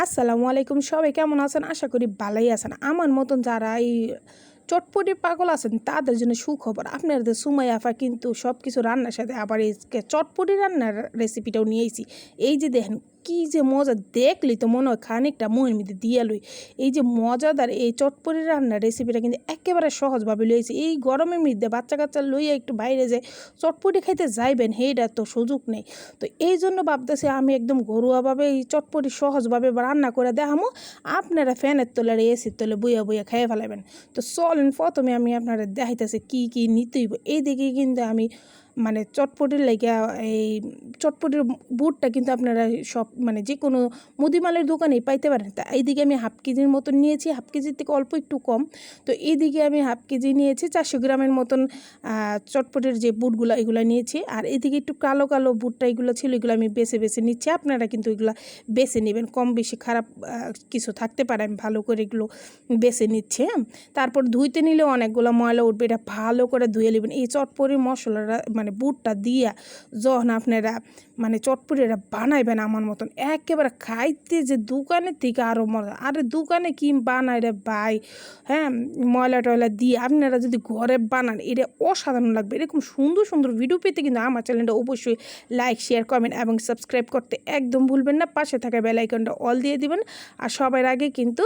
আসসালামু আলাইকুম, সবাই কেমন আছেন? আশা করি ভালোই আছেন। আমার মতন যারা এই চটপটি পাগল আছেন তাদের জন্য সুখবর। আপনাদের সুমাইয়া আপা কিন্তু সব কিছু রান্নার সাথে আবার এই চটপটি রান্নার রেসিপিটাও নিয়ে এসেছি। এই যে দেখেন কি যে মজা, দেখলেই তো মনে হয় খানিকটা মুখের মধ্যে দিয়ে লই। এই যে মজাদার এই চটপটি রান্নার রেসিপিটা কিন্তু একেবারে সহজভাবে লইয়েছি। এই গরমের মধ্যে বাচ্চা কাচ্চা লইয়া একটু বাইরে যায় চটপটি খাইতে যাইবেন, সেইটার তো সুযোগ নেই। তো এই জন্য ভাবতেছি আমি একদম ঘরোয়াভাবে এই চটপটি সহজভাবে রান্না করে দেখামো। আপনারা ফ্যানের তলার এসির তলে বইয়া বইয়া খেয়ে ফেলাবেন। তো চলেন প্রথমে আমি আপনারা দেখাইতেছি কী কী নিতে হইব। এইদিকে কিন্তু আমি মানে চটপটির লাইগা এই চটপটির বুটটা কিন্তু আপনারা সব মানে যে কোনো মুদিমালের দোকানেই পাইতে পারেন। তা এইদিকে আমি হাফ কেজির মতন নিয়েছি, হাফ কেজির থেকে অল্প একটু কম। তো এইদিকে আমি হাফ কেজি নিয়েছি, 400 গ্রামের মতন চটপটির যে বুটগুলো এগুলো নিয়েছি। আর এদিকে একটু কালো কালো বুটটা এগুলো ছিল, এগুলো আমি বেছে বেছে নিচ্ছি। আপনারা কিন্তু এগুলো বেছে নেবেন, কম বেশি খারাপ কিছু থাকতে পারে, আমি ভালো করে এগুলো বেছে নিচ্ছি। তারপর ধুইতে নিলেও অনেকগুলো ময়লা উঠবে, এটা ভালো করে ধুয়ে নেবেন। এই চটপটি মশলাটা মানে বুটটা দিয়া যখন আপনারা মানে চটপটিটা বানাইবেন আমার মতন একেবারে খাইতে যে দোকানের থেকে আরও মজা। আরে দোকানে কি বানায় রে ভাই, হ্যাঁ, ময়লা টয়লা দিয়ে আপনারা যদি ঘরে বানান এটা অসাধারণ লাগবে। এরকম সুন্দর সুন্দর ভিডিও পেতে কিন্তু আমার চ্যানেলটা অবশ্যই লাইক, শেয়ার, কমেন্ট এবং সাবস্ক্রাইব করতে একদম ভুলবেন না। পাশে থাকা বেল আইকনটা অল দিয়ে দিবেন আর সবার আগে কিন্তু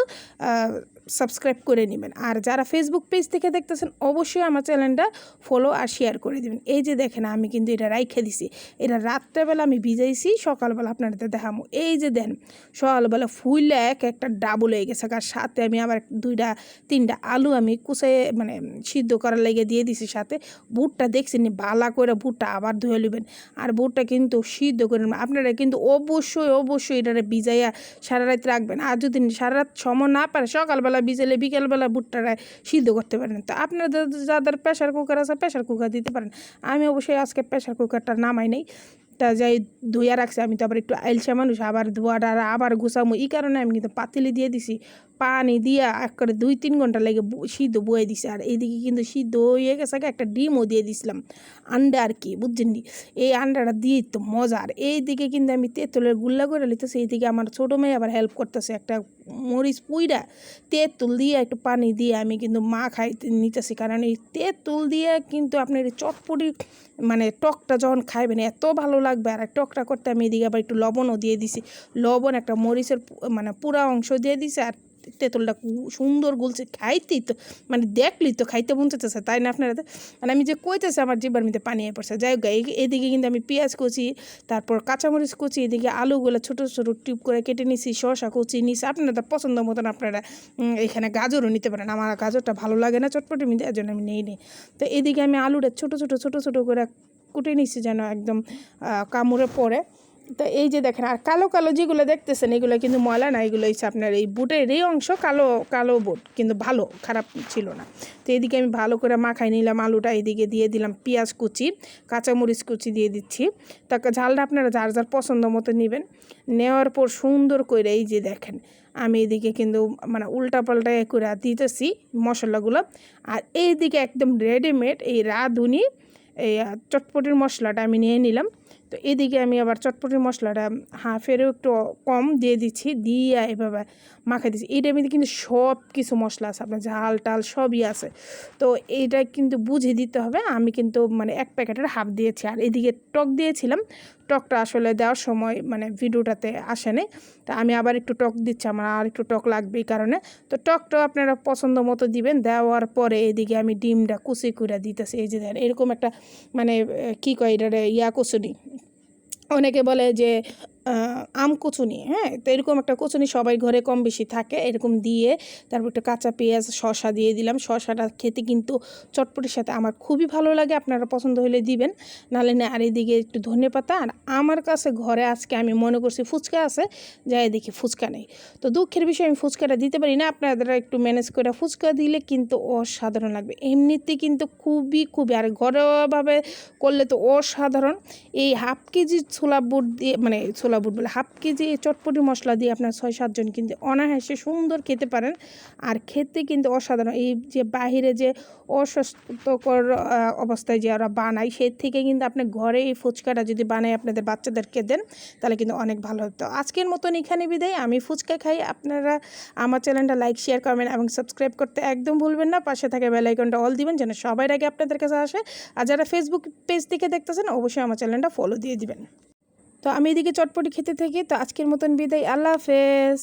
সাবস্ক্রাইব করে নেবেন। আর যারা ফেসবুক পেজ থেকে দেখতেছেন অবশ্যই আমার চ্যানেলটা ফলো আর শেয়ার করে দেবেন। এই যে দেখেন আমি কিন্তু এটা রাইখে দিছি, এটা রাত্রেবেলা আমি ভিজাইছি, সকালবেলা আপনাদের দেখামো। এই যে দেন সকালবেলা ফুইলে একটা ডাবল হয়ে গেছে। আর সাথে আমি আবার 2-3টা আলু আমি কুচাইয়ে মানে সিদ্ধ করার লেগে দিয়ে দিছি। সাথে বুটটা দেখছেন বালা করে বুটটা আবার ধুয়ে নেবেন। আর বুটটা কিন্তু সিদ্ধ করে নেবেন। আপনারা কিন্তু অবশ্যই অবশ্যই এটা ভিজাইয়া সারা রাত রাখবেন। আর যদি সারা রাত সময় না পারে সকালবেলা ভিজাইলে বিকেলবেলা বুটটা সিদ্ধ করতে পারেন। তো আপনাদের যাদের প্রেশার কুকার আছে প্রেশার কুকার দিতে পারেন। আমি অবশ্যই আজকে প্রেশার কুকারটা নামাই নাই, তা যাই ধুইয়া রাখছি। আমি তো আবার একটু আইলসা মানুষ, আবার ধোয়াটা আবার গুছামো, এই কারণে আমি কিন্তু পাতিলে দিয়ে দিছি, পানি দিয়া এক করে 2-3 ঘন্টা লেগে সিদ্ধ বয়ে দিছি। আর এইদিকে কিন্তু সিদ্ধ হয়ে গেছে, একটা ডিমও দিয়ে দিছিলাম, আন্ডা আর কি, বুঝছেন নি, এই আন্ডাটা দিয়ে তো মজা। আর এইদিকে কিন্তু আমি তেঁতুলের গুল্লা করে লিতেছি। এইদিকে আমার ছোটো মেয়ে আবার হেল্প করতেছে, একটা মরিচ পুইরা তেঁতুল দিয়ে একটু পানি দিয়ে আমি কিন্তু মা খাইতে নিতেছি। কারণ এই তেঁতুল দিয়ে কিন্তু আপনার চটপটি মানে টকটা যখন খাইবেন এত ভালো লাগবে। আর টকটা করতে আমি এদিকে আবার একটু লবণও দিয়ে দিছি, লবণ একটা মরিচের মানে পুরা অংশ দিয়ে দিছি। আর তেঁতুলটা সুন্দর গুলছে, খাইতেই তো মানে দেখলেই তো খাইতে মন চাইতেছে, তাই না আপনারা? মানে আমি যে কইতেছে আমার জিব্বার মধ্যে পানি হয়ে পড়ছে। যাই হোক, এদিকে কিন্তু আমি পেঁয়াজ কুচি, তারপর কাঁচামরিচ কুচি, এদিকে আলুগুলো ছোটো ছোটো টিউব করে কেটে নিছি, শসা কুচি নিছি। আপনাদের পছন্দ মতন আপনারা এখানে গাজরও নিতে পারেন। আমার গাজরটা ভালো লাগে না চটপটির মধ্যে, এর জন্য আমি নেই। তো এদিকে আমি আলুটা ছোটো ছোটো ছোটো ছোটো করে কুটে নিচ্ছি যেন একদম কামড়ে পড়ে। তো এই যে দেখেন, আর কালো কালো যেগুলো দেখতেছেন এগুলো কিন্তু ময়লা না, এগুলো হচ্ছে আপনার এই বুটের এই অংশ, কালো কালো বুট, কিন্তু ভালো, খারাপ ছিল না। তো এদিকে আমি ভালো করে মাখাই নিলাম আলুটা, এদিকে দিয়ে দিলাম পেঁয়াজ কুচি, কাঁচামরিচ কুচি দিয়ে দিচ্ছি। তাকে ঝালটা আপনারা যার যার পছন্দ মতো নেবেন। নেওয়ার পর সুন্দর করে এই যে দেখেন আমি এদিকে কিন্তু মানে উল্টা পাল্টা করে দিতেছি মশলাগুলো। আর এইদিকে একদম রেডিমেড এই রাঁধুনি এই চটপটির মশলাটা আমি নিয়ে নিলাম। তো এদিকে আমি আবার চটপটির মশলাটা হাফেরও একটু কম দিয়ে দিচ্ছি, দিয়ে এভাবে মাখাই দিচ্ছি। এইটার মধ্যে কিন্তু সব কিছু মশলা আছে, আপনার ঝাল টাল সবই আছে। তো এইটা কিন্তু বুঝে দিতে হবে। আমি কিন্তু মানে 1 প্যাকেটের হাফ দিয়েছি। আর এদিকে টক দিয়েছিলাম, টকটা আসলে দেওয়ার সময় মানে ভিডিওটাতে আসেনি। তা আমি আবার একটু টক দিচ্ছি, আমার আর একটু টক লাগবে এই কারণে। তো টকটাও আপনারা পছন্দ মতো দিবেন। দেওয়ার পরে এদিকে আমি ডিমটা কুচি করে দিতেছি। এই যে দেখেন এরকম একটা মানে কী কয় এটারে কচুনি, অনেকে বলে যে আম কচুনি, হ্যাঁ। তো এরকম একটা কচুনি সবাই ঘরে কম বেশি থাকে, এরকম দিয়ে তারপর একটু কাঁচা পেঁয়াজ শসা দিয়ে দিলাম। শসাটা খেতে কিন্তু চটপটির সাথে আমার খুবই ভালো লাগে, আপনারা পছন্দ হলে দিবেন, নাহলে না। আর এদিকে একটু ধনেপাতা। আর আমার কাছে ঘরে আজকে আমি মনে করছি ফুচকা আছে, যাই দেখি ফুচকা নেই। তো দুঃখের বিষয় আমি ফুচকাটা দিতে পারি না, আপনারা একটু ম্যানেজ করে ফুচকা দিলে কিন্তু অসাধারণ লাগবে। এমনিতে কিন্তু খুবই খুবই, আর ঘরোয়াভাবে করলে তো অসাধারণ। এই হাফ কেজি ছোলা বুট দিয়ে মানে ছোলা মশলা বুট বলে 1/2 কেজি এই চটপটি মশলা দিয়ে আপনার 6-7 জন কিন্তু অনায়াসে সুন্দর খেতে পারেন। আর খেতে কিন্তু অসাধারণ। এই যে বাহিরে যে অস্বাস্থ্যকর অবস্থায় যে ওরা বানায়, সে থেকে কিন্তু আপনি ঘরে এই ফুচকাটা যদি বানায় আপনাদের বাচ্চাদেরকে দেন, তাহলে কিন্তু অনেক ভালো হতো। আজকের মতন এখানে বিদায়। আমি ফুচকা খাই। আপনারা আমার চ্যানেলটা লাইক, শেয়ার করবেন এবং সাবস্ক্রাইব করতে একদম ভুলবেন না। পাশে থাকা বেল আইকনটা অল দিবেন যেন সবার আগে আপনাদের কাছে আসে। আর যারা ফেসবুক পেজ থেকে দেখতেছেন অবশ্যই আমার চ্যানেলটা ফলো দিয়ে দিবেন। তো আমি এদিকে চটপটি খেতে থাকি। তো আজকের মতন বিদায়। আল্লাহ হাফেজ।